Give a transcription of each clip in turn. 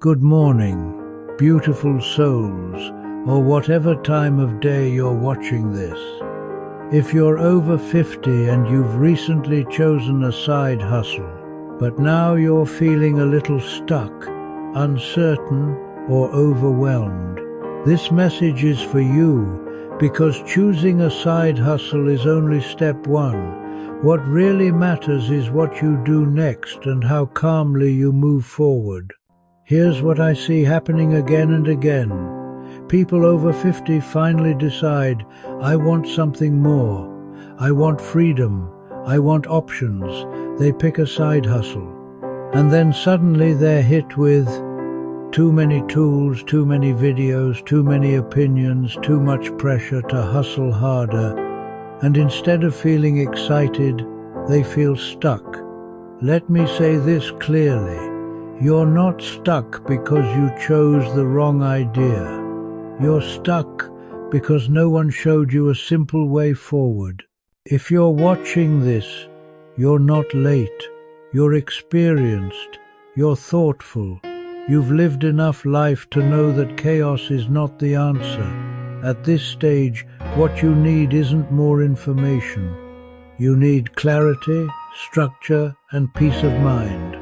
Good morning, beautiful souls, or whatever time of day you're watching this. If you're over 50 and you've recently chosen a side hustle, but now you're feeling a little stuck, uncertain, or overwhelmed, this message is for you, because choosing a side hustle is only step one. What really matters is what you do next and how calmly you move forward. Here's what I see happening again and again. People over 50 finally decide, I want something more. I want freedom. I want options. They pick a side hustle. And then suddenly they're hit with too many tools, too many videos, too many opinions, too much pressure to hustle harder. And instead of feeling excited, they feel stuck. Let me say this clearly. You're not stuck because you chose the wrong idea. You're stuck because no one showed you a simple way forward. If you're watching this, you're not late. You're experienced. You're thoughtful. You've lived enough life to know that chaos is not the answer. At this stage, what you need isn't more information. You need clarity, structure, and peace of mind.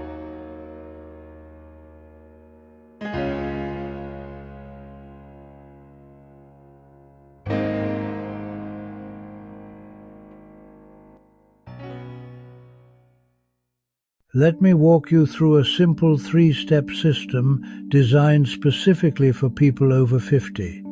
Let me walk you through a simple 3-step system designed specifically for people over 50.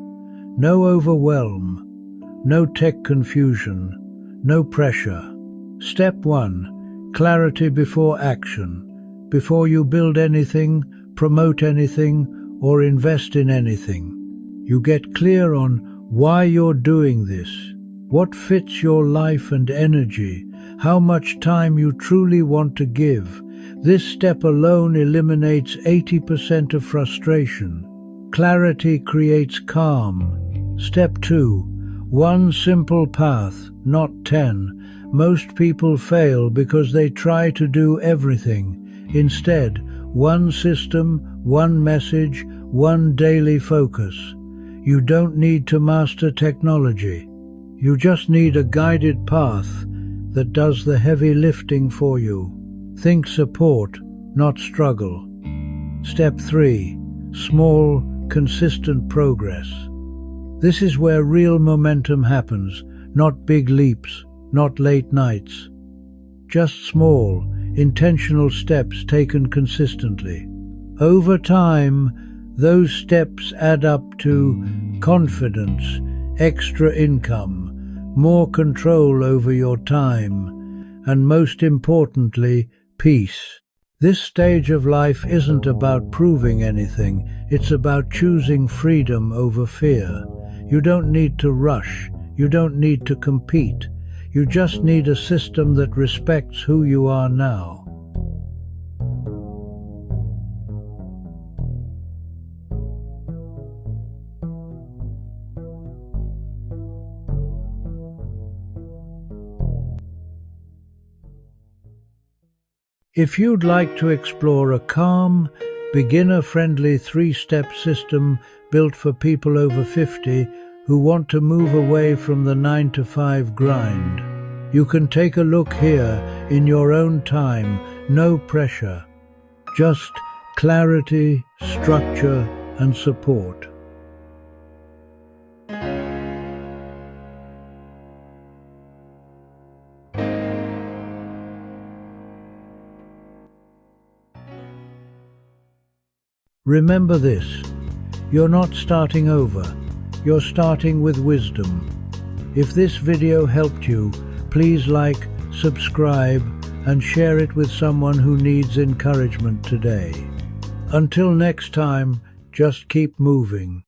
No overwhelm, no tech confusion, no pressure. Step 1. Clarity before action. Before you build anything, promote anything, or invest in anything, you get clear on why you're doing this, what fits your life and energy, how much time you truly want to give. This step alone eliminates 80% of frustration. Clarity creates calm. Step 2. One simple path, not 10. Most people fail because they try to do everything. Instead, one system, one message, one daily focus. You don't need to master technology. You just need a guided path that does the heavy lifting for you. Think support, not struggle. Step 3. Small, consistent progress. This is where real momentum happens, not big leaps, not late nights. Just small, intentional steps taken consistently. Over time, those steps add up to confidence, extra income, more control over your time, and most importantly, peace. This stage of life isn't about proving anything, it's about choosing freedom over fear. You don't need to rush, you don't need to compete, you just need a system that respects who you are now. If you'd like to explore a calm, beginner-friendly 3-step system built for people over 50 who want to move away from the 9-to-5 grind, you can take a look here in your own time, no pressure, just clarity, structure, and support. Remember this, you're not starting over, you're starting with wisdom. If this video helped you, please like, subscribe, and share it with someone who needs encouragement today. Until next time, just keep moving.